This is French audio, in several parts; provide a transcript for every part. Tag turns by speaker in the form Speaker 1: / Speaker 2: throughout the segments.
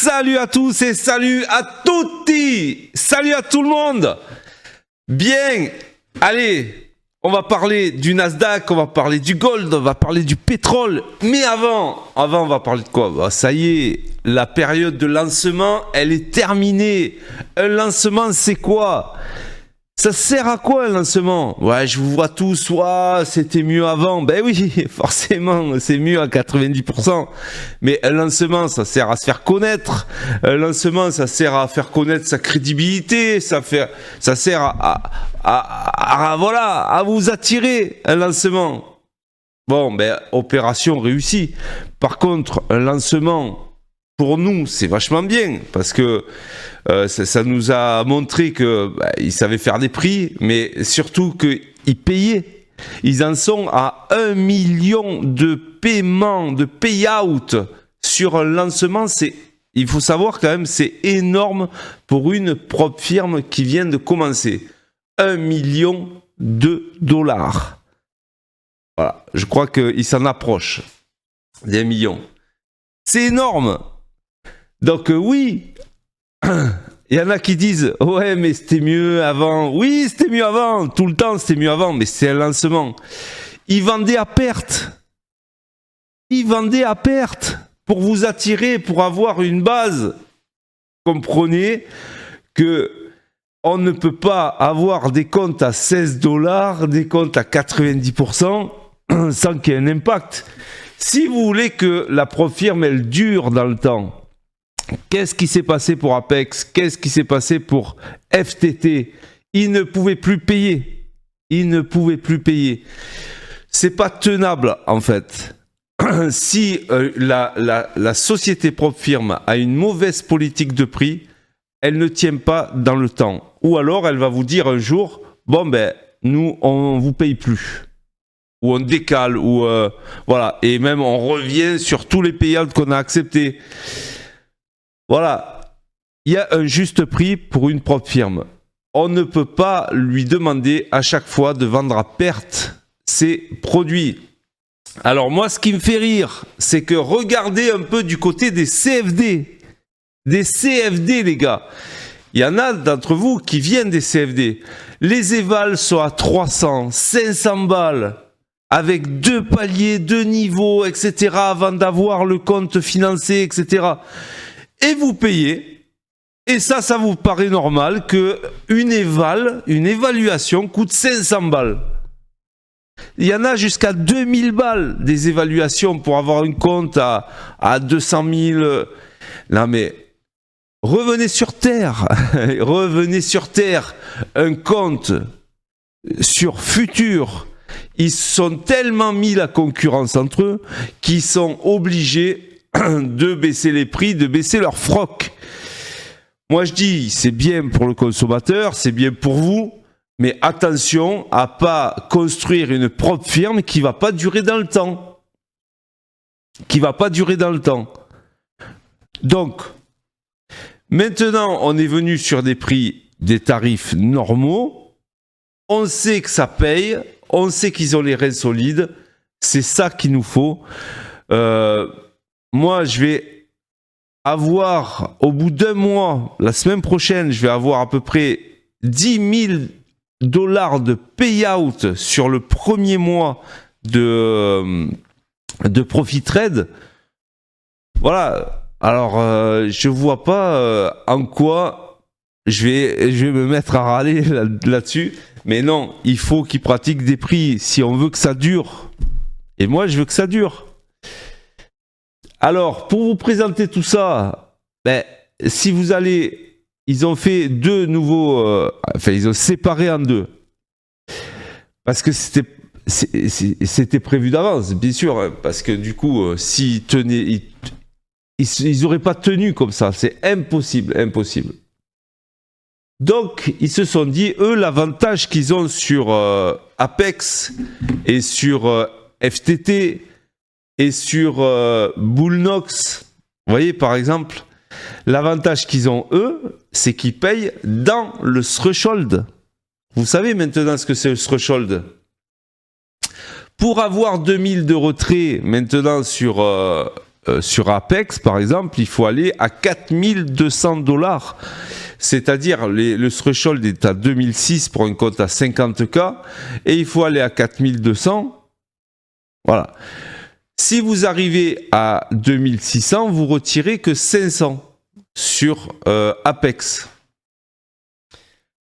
Speaker 1: Salut à tous et salut à tutti. Salut à tout le monde. Bien, allez, on va parler du Nasdaq, on va parler du gold, on va parler du pétrole. Mais avant on va parler de quoi? Bah, ça y est, la période de lancement, elle est terminée. Un lancement, c'est quoi? Ça sert à quoi un lancement? Ouais, je vous vois tous, ouais, c'était mieux avant. Ben oui, forcément, c'est mieux à 90%. Mais un lancement, ça sert à se faire connaître. Un lancement, ça sert à faire connaître sa crédibilité. Ça sert voilà, à vous attirer, un lancement. Bon, ben, opération réussie. Par contre, un lancement, pour nous, c'est vachement bien, parce que ça nous a montré qu'ils savaient faire des prix, mais surtout qu'ils payaient. Ils en sont à 1 million de paiements, de payout sur un lancement. Il faut savoir quand même, c'est énorme pour une propre firme qui vient de commencer. 1 million de dollars. Voilà, je crois qu'il s'en approche des 1 million. C'est énorme. Donc oui, il y en a qui disent « Ouais, mais c'était mieux avant. » Oui, c'était mieux avant. Tout le temps, c'était mieux avant. Mais c'est un lancement. Ils vendaient à perte. Ils vendaient à perte pour vous attirer, pour avoir une base. Comprenez que on ne peut pas avoir des comptes à 16 $, des comptes à 90% sans qu'il y ait un impact. Si vous voulez que la firme elle dure dans le temps, qu'est-ce qui s'est passé pour Apex? Qu'est-ce qui s'est passé pour FTT? Ils ne pouvaient plus payer. Ils ne pouvaient plus payer. C'est pas tenable en fait. Si la société propre firme a une mauvaise politique de prix, elle ne tient pas dans le temps. Ou alors elle va vous dire un jour, bon ben nous on vous paye plus. Ou on décale, ou voilà. Et même on revient sur tous les payouts qu'on a acceptés. Voilà, il y a un juste prix pour une propre firme. On ne peut pas lui demander à chaque fois de vendre à perte ses produits. Alors moi, ce qui me fait rire, c'est que regardez un peu du côté des CFD. Des CFD, les gars. Il y en a d'entre vous qui viennent des CFD. Les évals sont à 300, 500 balles, avec 2 paliers, 2 niveaux, etc., avant d'avoir le compte financé, etc., et vous payez, et ça vous paraît normal qu'une évaluation coûte 500 balles. Il y en a jusqu'à 2000 balles des évaluations pour avoir un compte à 200 000. Non mais, revenez sur Terre, revenez sur Terre, un compte sur Futur. Ils sont tellement mis la concurrence entre eux qu'ils sont obligés de baisser les prix, de baisser leur froc. Moi je dis, c'est bien pour le consommateur, c'est bien pour vous, mais attention à pas construire une propre firme qui va pas durer dans le temps. Qui va pas durer dans le temps. Donc, maintenant on est venu sur des prix, des tarifs normaux, on sait que ça paye, on sait qu'ils ont les reins solides, c'est ça qu'il nous faut. Moi, je vais avoir, au bout d'un mois, la semaine prochaine, je vais avoir à peu près 10 000 $ de payout sur le premier mois de Profit Trade. Voilà. Alors, je vois pas en quoi je vais me mettre à râler là-dessus. Mais non, il faut qu'ils pratiquent des prix si on veut que ça dure. Et moi, je veux que ça dure. Alors, pour vous présenter tout ça, si vous allez... Ils ont fait 2 nouveaux... ils ont séparé en 2. Parce que c'était prévu d'avance, bien sûr. Parce que du coup, s'ils tenaient... Ils n'auraient pas tenu comme ça. C'est impossible, impossible. Donc, ils se sont dit, eux, l'avantage qu'ils ont sur Apex et sur FTT... et sur Bullnox, vous voyez par exemple, l'avantage qu'ils ont eux, c'est qu'ils payent dans le threshold. Vous savez maintenant ce que c'est le threshold. Pour avoir 2000 de retrait maintenant sur sur Apex, par exemple, il faut aller à 4200 $. C'est-à-dire, le threshold est à 2006 pour un compte à 50K, et il faut aller à 4200. Voilà. Si vous arrivez à 2600, vous retirez que 500 sur Apex.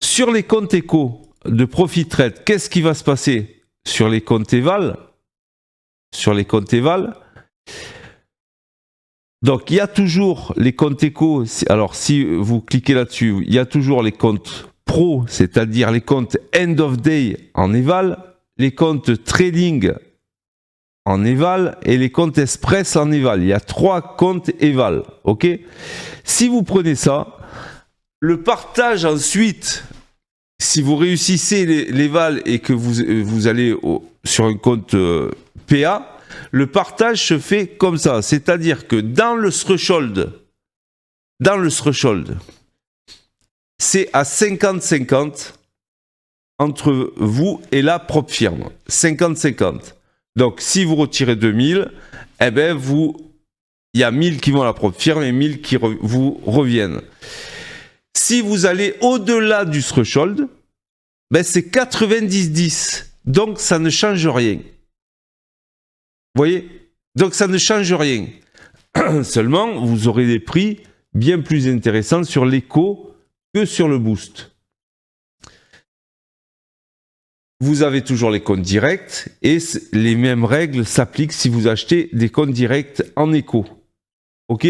Speaker 1: Sur les comptes éco de ProfitTrade, qu'est-ce qui va se passer sur les comptes Eval? Donc, il y a toujours les comptes éco. Alors, si vous cliquez là-dessus, il y a toujours les comptes pro, c'est-à-dire les comptes end of day en Eval, les comptes trading en Eval et les comptes express en Eval. Il y a 3 comptes Eval. Ok? Si vous prenez ça, le partage ensuite, si vous réussissez l'Eval et que vous allez sur un compte PA, le partage se fait comme ça. C'est-à-dire que dans le threshold, c'est à 50-50 entre vous et la propre firme. 50-50. Donc, si vous retirez 2000, eh ben, il y a 1000 qui vont à la propre firme et 1000 qui vous reviennent. Si vous allez au-delà du threshold, ben, c'est 90-10. Donc, ça ne change rien. Vous voyez? Donc, ça ne change rien. Seulement, vous aurez des prix bien plus intéressants sur l'éco que sur le boost. Vous avez toujours les comptes directs et les mêmes règles s'appliquent si vous achetez des comptes directs en éco. Ok?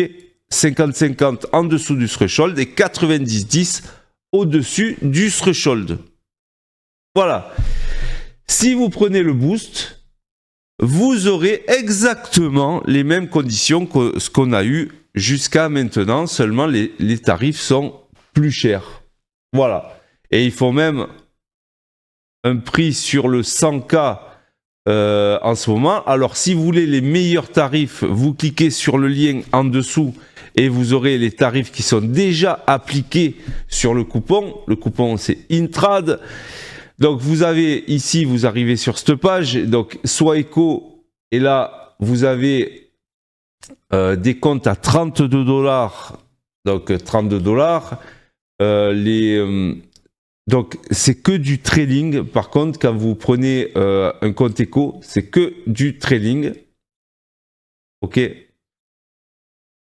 Speaker 1: 50-50 en dessous du threshold et 90-10 au-dessus du threshold. Voilà. Si vous prenez le boost, vous aurez exactement les mêmes conditions que ce qu'on a eu jusqu'à maintenant, seulement les tarifs sont plus chers. Voilà. Et il faut même un prix sur le 100K en ce moment. Alors, si vous voulez les meilleurs tarifs, vous cliquez sur le lien en dessous et vous aurez les tarifs qui sont déjà appliqués sur le coupon. Le coupon, c'est Intrad. Donc, vous avez ici, vous arrivez sur cette page, donc soit éco, et là, vous avez des comptes à 32 $, donc 32 $. Donc, c'est que du trading. Par contre, quand vous prenez un compte éco, c'est que du trading. OK.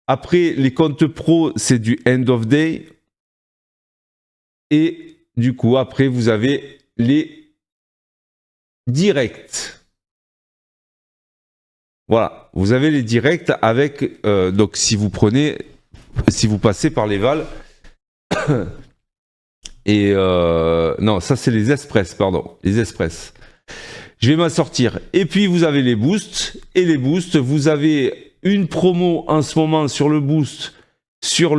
Speaker 1: Après, les comptes pro, c'est du end of day. Et du coup, après, vous avez les directs. Voilà. Vous avez les directs avec... donc, si vous passez par l'Eval... Et non, ça c'est les express, pardon, les express. Je vais m'en sortir. Et puis vous avez les boosts. Et les boosts, vous avez une promo en ce moment sur le boost, sur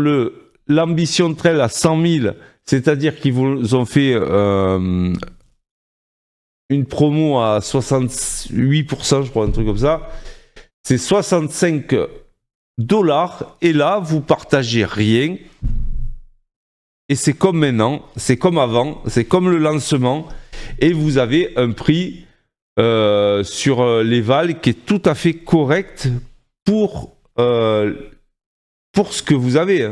Speaker 1: l'ambition trail à 100 000, c'est-à-dire qu'ils vous ont fait une promo à 68%, je crois, un truc comme ça. C'est 65 $. Et là, vous partagez rien. Et c'est comme maintenant, c'est comme avant, c'est comme le lancement. Et vous avez un prix sur l'Eval qui est tout à fait correct pour ce que vous avez.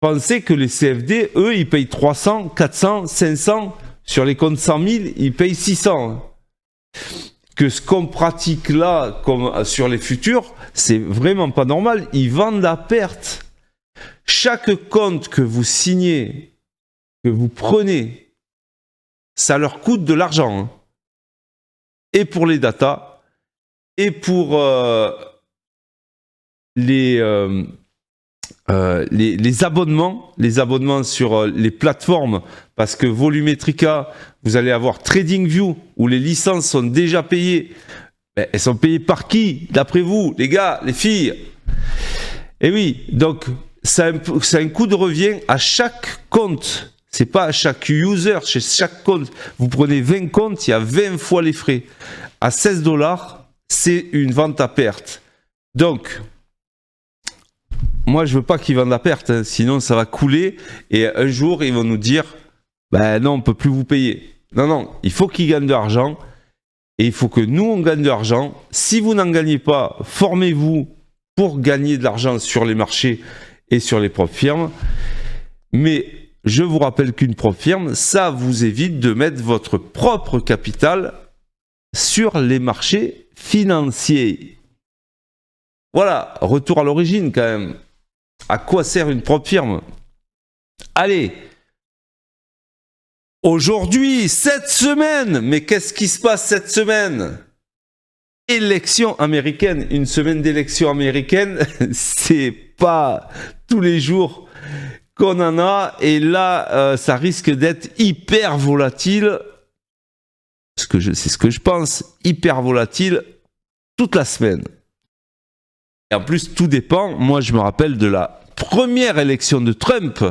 Speaker 1: Pensez que les CFD, eux, ils payent 300, 400, 500. Sur les comptes 100 000, ils payent 600. Que ce qu'on pratique là, comme sur les futurs, c'est vraiment pas normal. Ils vendent à perte. Chaque compte que vous signez, que vous prenez, ça leur coûte de l'argent. Hein. Et pour les datas, et pour les abonnements sur les plateformes, parce que Volumetrica, vous allez avoir TradingView, où les licences sont déjà payées. Ben, elles sont payées par qui, d'après vous, les gars, les filles? Et oui, donc... c'est un coût de revient à chaque compte. C'est pas à chaque user, chez chaque compte. Vous prenez 20 comptes, il y a 20 fois les frais. À 16 $, c'est une vente à perte. Donc, moi, je veux pas qu'ils vendent à perte, hein, sinon ça va couler. Et un jour, ils vont nous dire, ben non, on peut plus vous payer. Non, il faut qu'ils gagnent de l'argent. Et il faut que nous, on gagne de l'argent. Si vous n'en gagnez pas, formez-vous pour gagner de l'argent sur les marchés et sur les propres firmes. Mais je vous rappelle qu'une propre firme, ça vous évite de mettre votre propre capital sur les marchés financiers. Voilà, retour à l'origine quand même. À quoi sert une propre firme? Allez, aujourd'hui, cette semaine, mais qu'est-ce qui se passe cette semaine? Élection américaine, une semaine d'élection américaine, c'est pas tous les jours qu'on en a, et là, ça risque d'être hyper volatile, c'est ce que je pense, hyper volatile toute la semaine. Et en plus, tout dépend. Moi, je me rappelle de la première élection de Trump.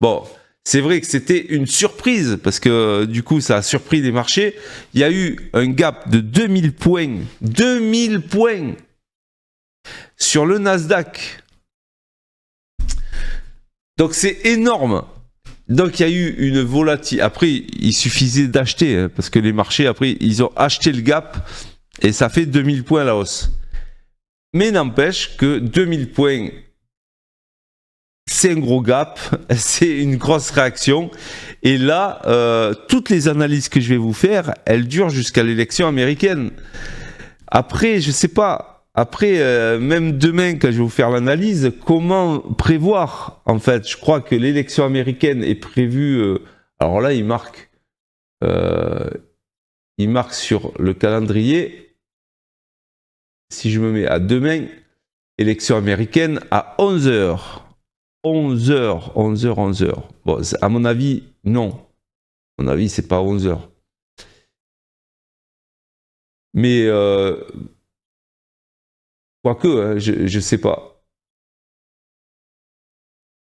Speaker 1: Bon, c'est vrai que c'était une surprise, parce que du coup, ça a surpris les marchés. Il y a eu un gap de 2000 points. 2000 points sur le Nasdaq. Donc, c'est énorme. Donc, il y a eu une volatilité. Après, il suffisait d'acheter, hein, parce que les marchés, après, ils ont acheté le gap, et ça fait 2000 points à la hausse. Mais n'empêche que 2000 points, c'est un gros gap, c'est une grosse réaction. Et là, toutes les analyses que je vais vous faire, elles durent jusqu'à l'élection américaine. Après, je sais pas, après, même demain, quand je vais vous faire l'analyse, comment prévoir? En fait, je crois que l'élection américaine est prévue... alors là, il marque sur le calendrier... Si je me mets à demain, élection américaine à 11h. 11h. Bon, à mon avis, non. À mon avis, c'est pas 11h. Mais, quoique, hein, je sais pas.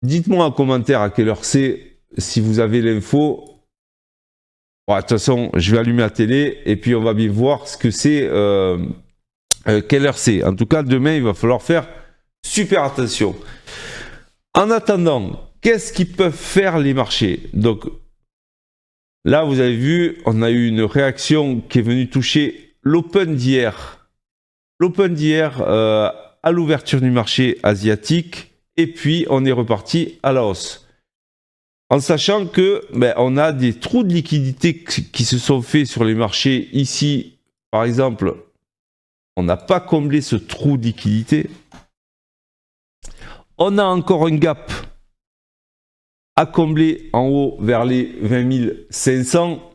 Speaker 1: Dites-moi en commentaire à quelle heure c'est, si vous avez l'info. Bon, de toute façon, je vais allumer la télé et puis on va bien voir ce que c'est... quelle heure c'est. En tout cas, demain, il va falloir faire super attention. En attendant, qu'est-ce qu'ils peuvent faire les marchés? Donc, là, vous avez vu, on a eu une réaction qui est venue toucher l'open d'hier. L'open d'hier à l'ouverture du marché asiatique. Et puis, on est reparti à la hausse. En sachant que on a des trous de liquidité qui se sont faits sur les marchés ici. Par exemple... on n'a pas comblé ce trou de liquidité. On a encore un gap à combler en haut vers les 20 500.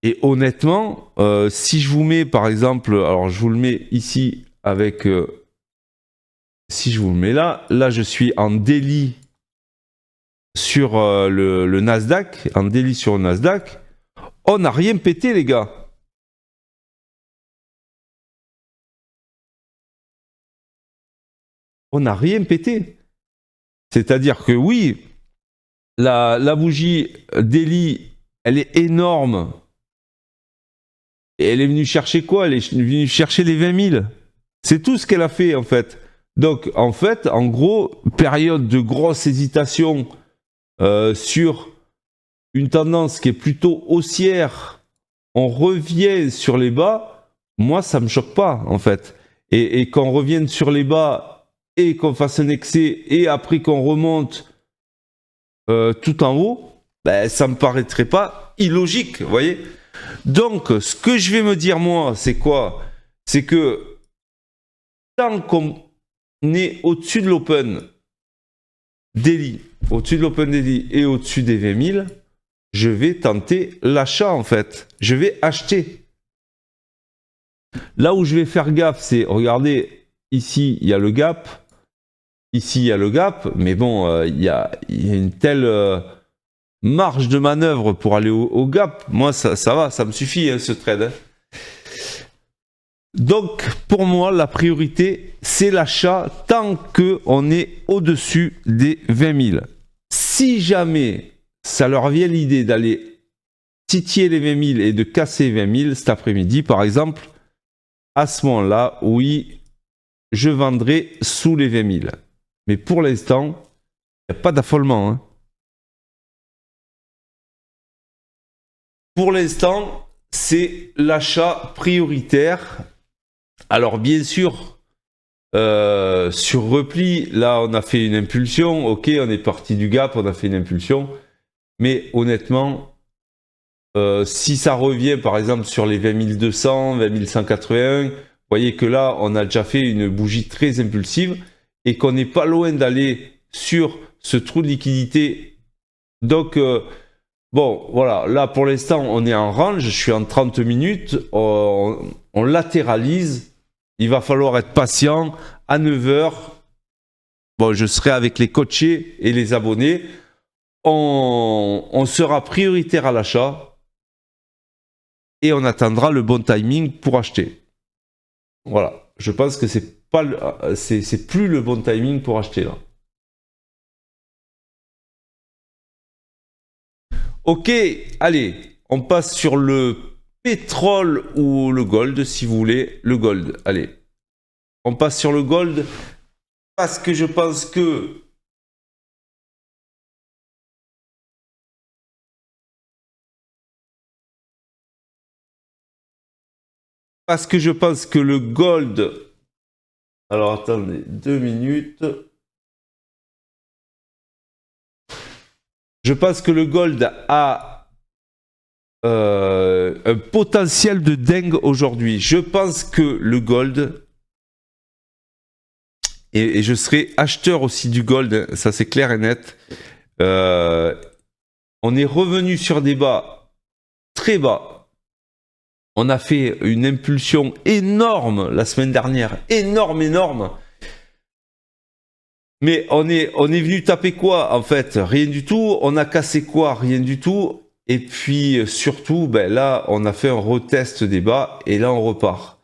Speaker 1: Et honnêtement, si je vous mets par exemple, alors je vous le mets ici avec... si je vous le mets là je suis en daily sur le Nasdaq. En daily sur le Nasdaq. On n'a rien pété les gars. On n'a rien pété. C'est-à-dire que oui, la bougie daily, elle est énorme. Et elle est venue chercher quoi? Elle est venue chercher les 20 000. C'est tout ce qu'elle a fait en fait. Donc en fait, en gros, période de grosse hésitation sur une tendance qui est plutôt haussière. On revient sur les bas. Moi, ça me choque pas en fait. Et qu'on revienne sur les bas... et qu'on fasse un excès, et après qu'on remonte tout en haut, ça me paraîtrait pas illogique, vous voyez. Donc, ce que je vais me dire, moi, c'est quoi? C'est que tant qu'on est au-dessus de l'open daily, et au-dessus des 20 000, je vais tenter l'achat, en fait. Je vais acheter. Là où je vais faire gaffe, c'est, regardez, ici, il y a le gap. Ici, il y a le gap, mais bon, il y a une telle marge de manœuvre pour aller au gap. Moi, ça va, ça me suffit, hein, ce trade. Hein. Donc, pour moi, la priorité, c'est l'achat tant qu'on est au-dessus des 20 000. Si jamais ça leur vient l'idée d'aller titiller les 20 000 et de casser 20 000 cet après-midi, par exemple, à ce moment-là, oui, je vendrai sous les 20 000. Mais pour l'instant, il n'y a pas d'affolement. Hein. pour l'instant, c'est l'achat prioritaire. Alors bien sûr, sur repli, là on a fait une impulsion, ok, on est parti du gap, on a fait une impulsion, mais honnêtement, si ça revient par exemple sur les 20 200, 20 181, vous voyez que là on a déjà fait une bougie très impulsive et qu'on n'est pas loin d'aller sur ce trou de liquidité. Donc bon, voilà, là pour l'instant on est en range, je suis en 30 minutes, on latéralise, il va falloir être patient, à 9 heures, bon je serai avec les coachés et les abonnés, on sera prioritaire à l'achat et on attendra le bon timing pour acheter. Voilà, je pense que c'est plus le bon timing pour acheter là. Ok, allez, on passe sur le pétrole ou le gold, si vous voulez. Le gold, allez. On passe sur le gold parce que je pense que... Parce que je pense que le gold... Alors attendez, 2 minutes. Je pense que le gold a un potentiel de dingue aujourd'hui. Je pense que le gold... Et je serai acheteur aussi du gold, ça c'est clair et net. On est revenu sur des bas très bas. On a fait une impulsion énorme la semaine dernière. Énorme. Mais on est venu taper quoi en fait? Rien du tout. On a cassé quoi? Rien du tout. Et puis surtout, ben là, on a fait un retest des bas et là, on repart.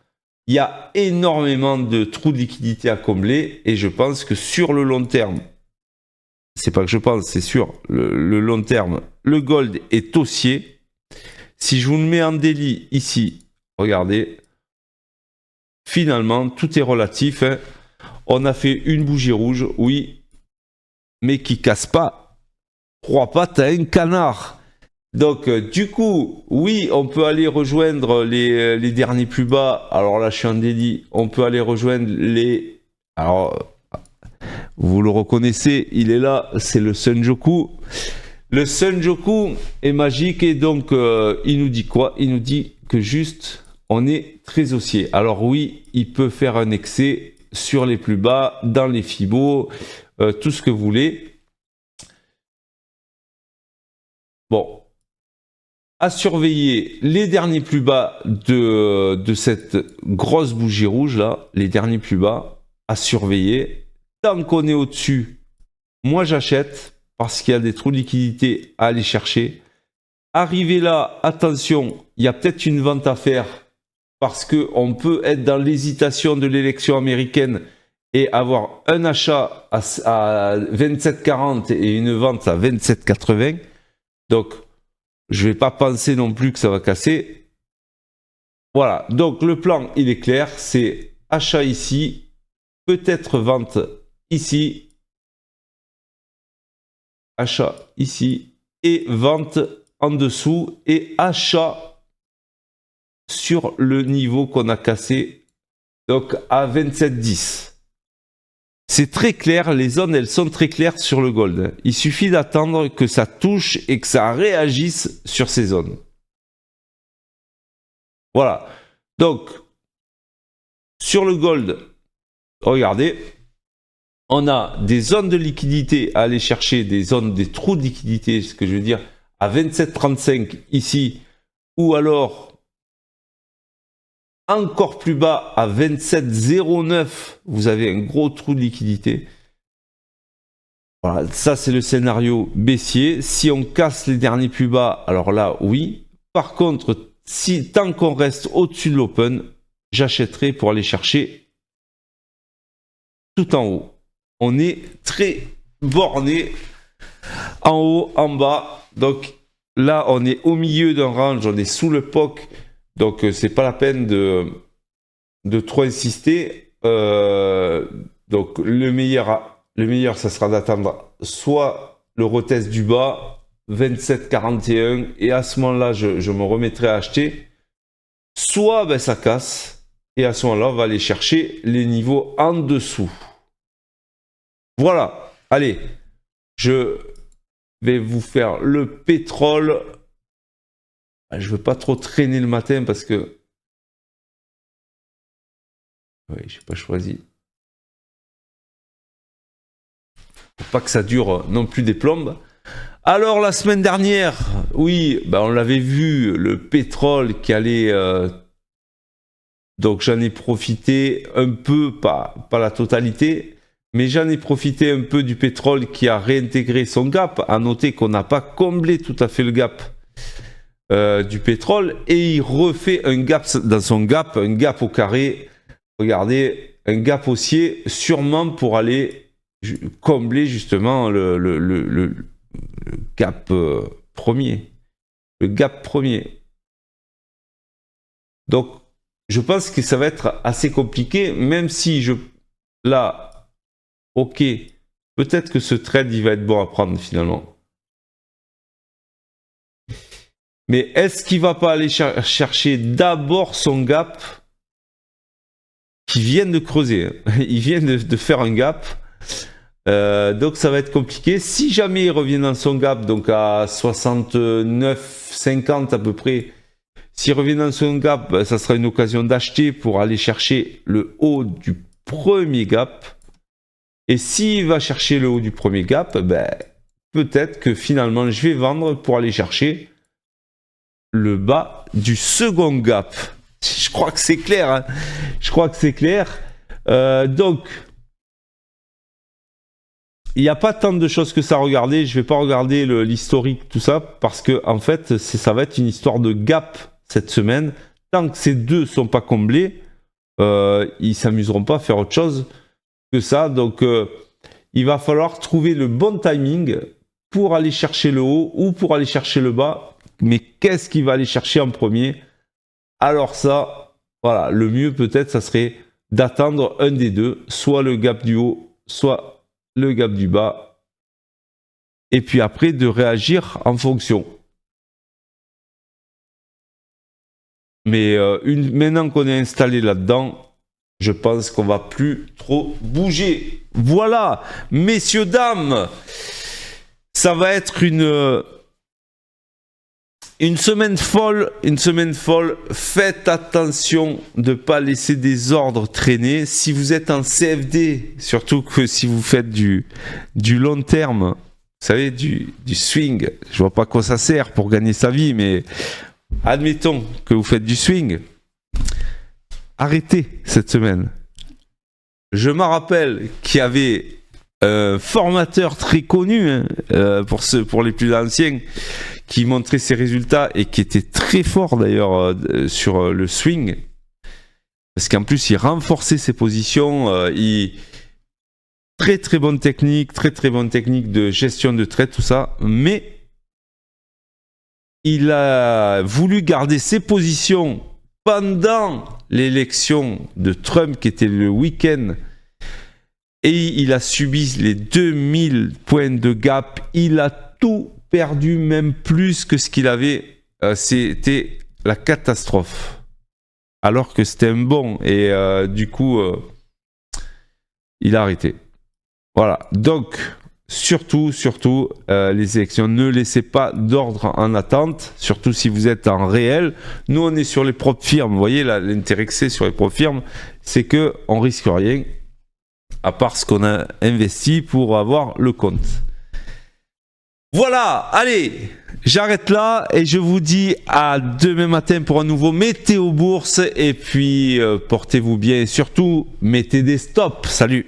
Speaker 1: Il y a énormément de trous de liquidité à combler et je pense que sur le long terme, c'est pas que je pense, c'est sûr, le long terme, le gold est haussier. Si je vous le mets en délit ici, regardez, finalement, tout est relatif. Hein. On a fait une bougie rouge, oui, mais qui casse pas 3 pattes à un canard. Donc, du coup, oui, on peut aller rejoindre les derniers plus bas. Alors là, je suis en délit. On peut aller rejoindre les... Alors, vous le reconnaissez, il est là, c'est le Senjoku. Le Senjoku est magique et donc, il nous dit quoi? Il nous dit que juste, on est très haussier. Alors oui, il peut faire un excès sur les plus bas, dans les Fibos, tout ce que vous voulez. Bon. À surveiller les derniers plus bas de cette grosse bougie rouge là, les derniers plus bas à surveiller. Tant qu'on est au-dessus, moi j'achète parce qu'il y a des trous de liquidité à aller chercher. Arrivé là, attention, il y a peut-être une vente à faire parce qu'on peut être dans l'hésitation de l'élection américaine et avoir un achat à 27,40 et une vente à 27,80. Donc, je ne vais pas penser non plus que ça va casser. Voilà, donc le plan, il est clair, c'est achat ici, peut-être vente ici, achat ici, et vente en dessous, et achat sur le niveau qu'on a cassé, donc à 27,10. C'est très clair, les zones, elles sont très claires sur le gold. Il suffit d'attendre que ça touche et que ça réagisse sur ces zones. Voilà. Donc, sur le gold, regardez, on a des zones de liquidité à aller chercher, des trous de liquidité, ce que je veux dire, à 27,35 ici, ou alors encore plus bas à 27,09, vous avez un gros trou de liquidité. Voilà, ça c'est le scénario baissier. Si on casse les derniers plus bas, alors là, oui. Par contre, tant qu'on reste au-dessus de l'open, j'achèterai pour aller chercher tout en haut. On est très borné en haut, en bas. Donc là, on est au milieu d'un range, on est sous le POC. Donc, c'est pas la peine de trop insister. Donc, le meilleur, ça sera d'attendre soit le retest du bas, 27,41 et à ce moment-là, je me remettrai à acheter. Soit ben, ça casse et à ce moment-là, on va aller chercher les niveaux en dessous. Voilà, allez, je vais vous faire le pétrole. Je ne veux pas trop traîner le matin parce que... Oui, je n'ai pas choisi. Faut pas que ça dure non plus des plombes. Alors la semaine dernière, oui, ben on l'avait vu, le pétrole qui allait... donc j'en ai profité un peu, pas la totalité, mais j'en ai profité un peu du pétrole qui a réintégré son gap. À noter qu'on n'a pas comblé tout à fait le gap du pétrole et il refait un gap dans son gap, un gap au carré. Regardez, un gap haussier, sûrement pour aller combler justement le gap premier. Le gap premier. Donc, je pense que ça va être assez compliqué, même si là, ok, peut-être que ce trade, il va être bon à prendre finalement. Mais est-ce qu'il va pas aller chercher d'abord son gap qui vient de creuser? Il vient de faire un gap. Donc ça va être compliqué. Si jamais il revient dans son gap, donc à 69,50 à peu près, s'il revient dans son gap, ça sera une occasion d'acheter pour aller chercher le haut du premier gap. Et s'il va chercher le haut du premier gap, ben, peut-être que finalement je vais vendre pour aller chercher le bas du second gap. Je crois que c'est clair. Hein, je crois que c'est clair. Donc, il n'y a pas tant de choses que ça à regarder. Je ne vais pas regarder l'historique, tout ça, parce que en fait, ça va être une histoire de gap cette semaine. Tant que ces deux ne sont pas comblés, ils ne s'amuseront pas à faire autre chose que ça. Donc, il va falloir trouver le bon timing pour aller chercher le haut ou pour aller chercher le bas. Mais qu'est-ce qu'il va aller chercher en premier? Alors ça, voilà, le mieux peut-être, ça serait d'attendre un des deux, soit le gap du haut, soit le gap du bas, et puis après de réagir en fonction. Mais maintenant qu'on est installé là-dedans, je pense qu'on va plus trop bouger. Voilà, messieurs, dames, ça va être une semaine folle, faites attention de ne pas laisser des ordres traîner. Si vous êtes en CFD, surtout que si vous faites du long terme, vous savez, du swing, je vois pas à quoi ça sert pour gagner sa vie, mais admettons que vous faites du swing, arrêtez cette semaine. Je me rappelle qu'il y avait un formateur très connu, hein, pour les plus anciens, qui montrait ses résultats et qui était très fort d'ailleurs sur le swing, parce qu'en plus il renforçait ses positions, très bonne technique de gestion de trade, tout ça, mais il a voulu garder ses positions pendant l'élection de Trump qui était le week-end et il a subi les 2000 points de gap, il a tout perdu, même plus que ce qu'il avait. C'était la catastrophe. Alors que c'était un bon. Et du coup, il a arrêté. Voilà. Donc, surtout, les élections, ne laissez pas d'ordre en attente. Surtout si vous êtes en réel. Nous, on est sur les propres firmes. Vous voyez, l'intérêt que c'est sur les propres firmes, c'est qu'on risque rien. À part ce qu'on a investi pour avoir le compte. Voilà, allez, j'arrête là et je vous dis à demain matin pour un nouveau Météo Bourse et puis portez-vous bien et surtout mettez des stops. Salut.